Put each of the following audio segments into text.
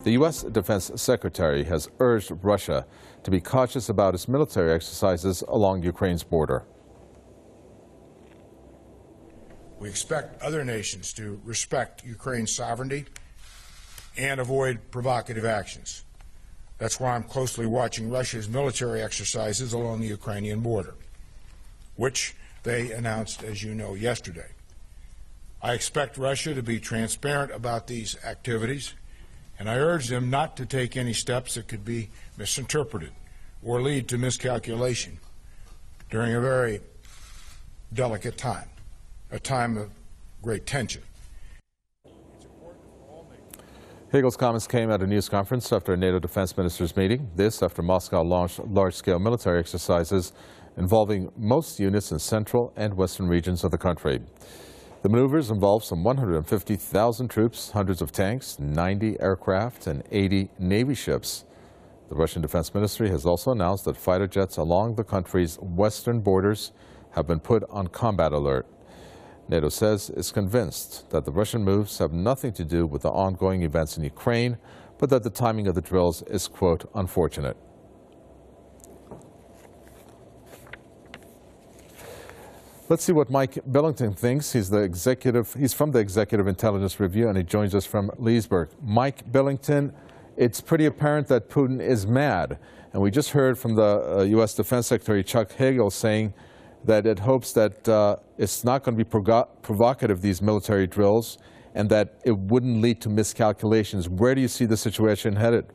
The U.S. Defense Secretary has urged Russia to be cautious about its military exercises along Ukraine's border. We expect other nations to respect Ukraine's sovereignty and avoid provocative actions. That's why I'm closely watching Russia's military exercises along the Ukrainian border, which they announced, as you know, yesterday. I expect Russia to be transparent about these activities, and I urge them not to take any steps that could be misinterpreted or lead to miscalculation during a very delicate time, a time of great tension. Hagel's comments came at a news conference after a NATO defense ministers meeting. This after Moscow launched large-scale military exercises involving most units in central and western regions of the country. The maneuvers involve some 150,000 troops, hundreds of tanks, 90 aircraft, and 80 Navy ships. The Russian Defense Ministry has also announced that fighter jets along the country's western borders have been put on combat alert. NATO says it's convinced that the Russian moves have nothing to do with the ongoing events in Ukraine, but that the timing of the drills is, quote, unfortunate. Let's see what Mike Billington thinks. He's from the Executive Intelligence Review, and he joins us from Leesburg. Mike Billington, it's pretty apparent that Putin is mad. And we just heard from the U.S. Defense Secretary Chuck Hagel saying that it hopes that it's not going to be provocative, these military drills, and that it wouldn't lead to miscalculations. Where do you see the situation headed?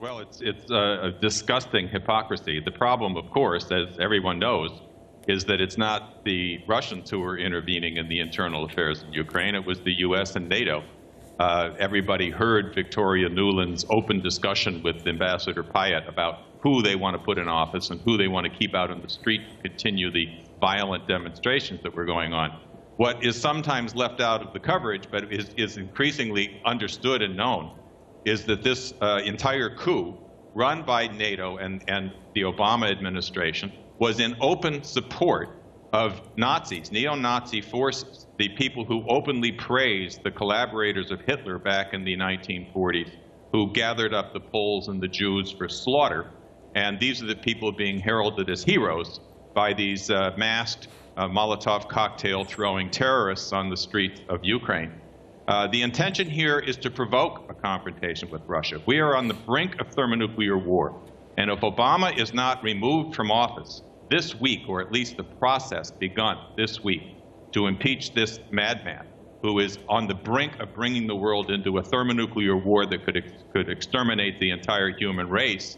Well, it's a disgusting hypocrisy. The problem, of course, as everyone knows, is that it's not the Russians who are intervening in the internal affairs of Ukraine. It was the U.S. and NATO. Everybody heard Victoria Nuland's open discussion with Ambassador Payet about who they want to put in office and who they want to keep out on the street to continue the violent demonstrations that were going on. What is sometimes left out of the coverage, but is increasingly understood and known, is that this entire coup run by NATO and the Obama administration was in open support of Nazis, neo-Nazi forces, the people who openly praised the collaborators of Hitler back in the 1940s, who gathered up the Poles and the Jews for slaughter. And these are the people being heralded as heroes by these masked Molotov cocktail throwing terrorists on the streets of Ukraine. The intention here is to provoke a confrontation with Russia. We are on the brink of thermonuclear war. And if Obama is not removed from office this week, or at least the process begun this week, to impeach this madman who is on the brink of bringing the world into a thermonuclear war that could exterminate the entire human race,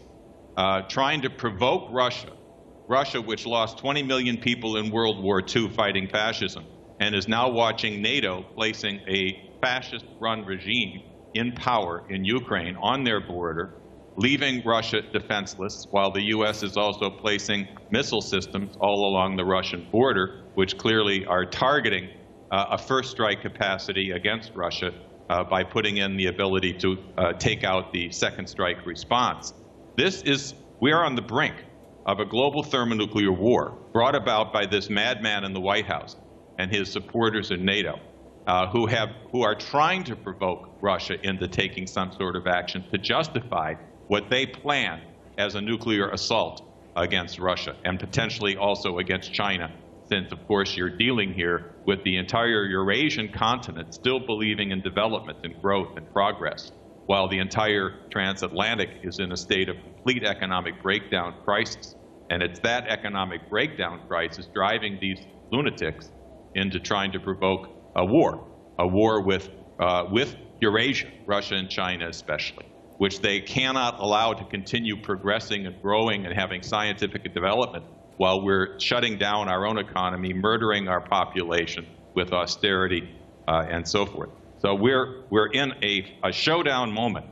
trying to provoke Russia, which lost 20 million people in World War II fighting fascism, and is now watching NATO placing a fascist-run regime in power in Ukraine on their border, leaving Russia defenseless, while the U.S. is also placing missile systems all along the Russian border, which clearly are targeting a first strike capacity against Russia by putting in the ability to take out the second strike response. We are on the brink of a global thermonuclear war brought about by this madman in the White House and his supporters in NATO, who are trying to provoke Russia into taking some sort of action to justify what they plan as a nuclear assault against Russia, and potentially also against China, since, of course, you're dealing here with the entire Eurasian continent still believing in development and growth and progress, while the entire transatlantic is in a state of complete economic breakdown crisis. And it's that economic breakdown crisis driving these lunatics into trying to provoke a war with Eurasia, Russia and China especially, which they cannot allow to continue progressing and growing and having scientific development while we're shutting down our own economy, murdering our population with austerity and so forth. So we're in a showdown moment,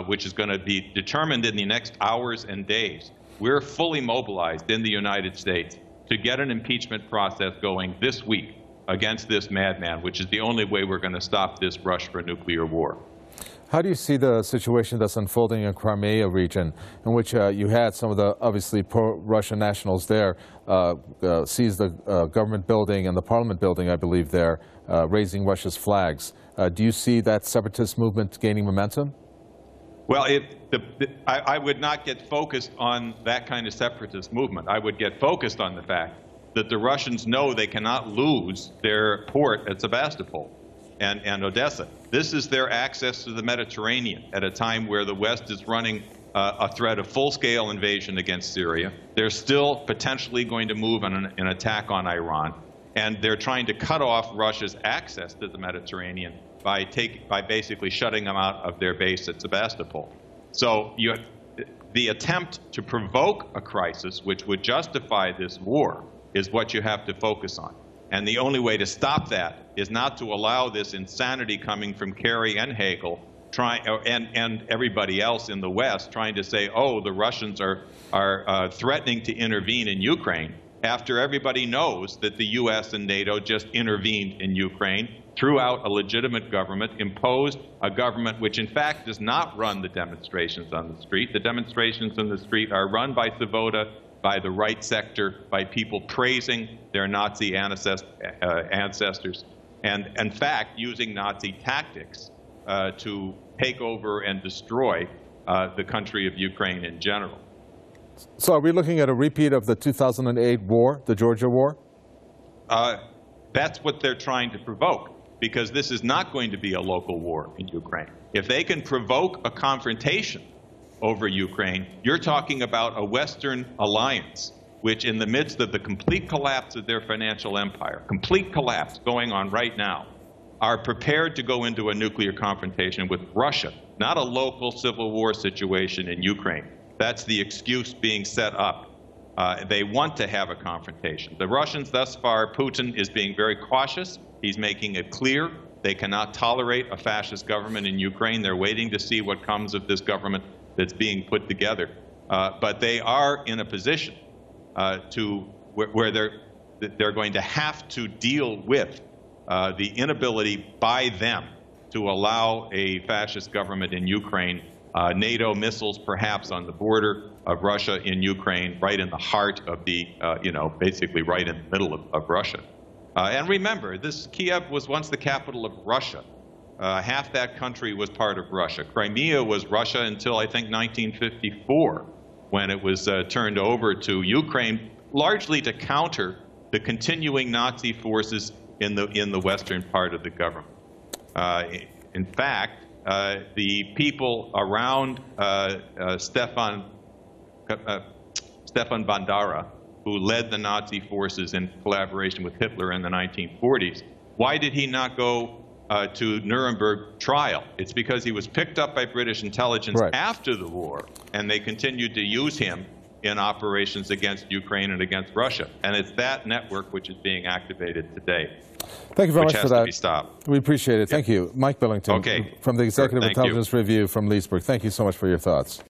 which is going to be determined in the next hours and days. We're fully mobilized in the United States to get an impeachment process going this week against this madman, which is the only way we're going to stop this rush for nuclear war. How do you see the situation that's unfolding in Crimea region, in which you had some of the obviously pro-Russian nationals there seize the government building and the parliament building, I believe, there, raising Russia's flags? Do you see that separatist movement gaining momentum? Well, I would not get focused on that kind of separatist movement. I would get focused on the fact that the Russians know they cannot lose their port at Sebastopol and Odessa. This is their access to the Mediterranean at a time where the West is running a threat of full-scale invasion against Syria. They're still potentially going to move on an attack on Iran, and they're trying to cut off Russia's access to the Mediterranean by basically shutting them out of their base at Sebastopol. So the attempt to provoke a crisis which would justify this war is what you have to focus on. And the only way to stop that is not to allow this insanity coming from Kerry and Hagel and everybody else in the West trying to say, oh, the Russians are threatening to intervene in Ukraine, after everybody knows that the U.S. and NATO just intervened in Ukraine, threw out a legitimate government, imposed a government which in fact does not run the demonstrations on the street. The demonstrations on the street are run by Svoboda, by the right sector, by people praising their Nazi ancestors, and in fact using Nazi tactics to take over and destroy the country of Ukraine in general. So are we looking at a repeat of the 2008 war, the Georgia war? That's what they're trying to provoke, because this is not going to be a local war in Ukraine. If they can provoke a confrontation over Ukraine, you're talking about a Western alliance, which in the midst of the complete collapse of their financial empire, complete collapse going on right now, are prepared to go into a nuclear confrontation with Russia, not a local civil war situation in Ukraine. That's the excuse being set up. They want to have a confrontation. The Russians thus far, Putin is being very cautious. He's making it clear they cannot tolerate a fascist government in Ukraine. They're waiting to see what comes of this government that's being put together. But they are in a position where they're going to have to deal with the inability by them to allow a fascist government in Ukraine, NATO missiles perhaps on the border of Russia in Ukraine, right in the heart of the, basically right in the middle of Russia. And remember, Kiev was once the capital of Russia. Half that country was part of Russia. Crimea was Russia until, I think, 1954, when it was turned over to Ukraine, largely to counter the continuing Nazi forces in the western part of the government. In fact, the people around Stefan Bandera, who led the Nazi forces in collaboration with Hitler in the 1940s, why did he not go to Nuremberg trial? It's because he was picked up by British intelligence after the war, and they continued to use him in operations against Ukraine and against Russia. And it's that network which is being activated today. Thank you very much for that. Which has to be stopped. We appreciate it. Thank you. Mike Billington from the Executive Intelligence Review from Leesburg. Thank you so much for your thoughts.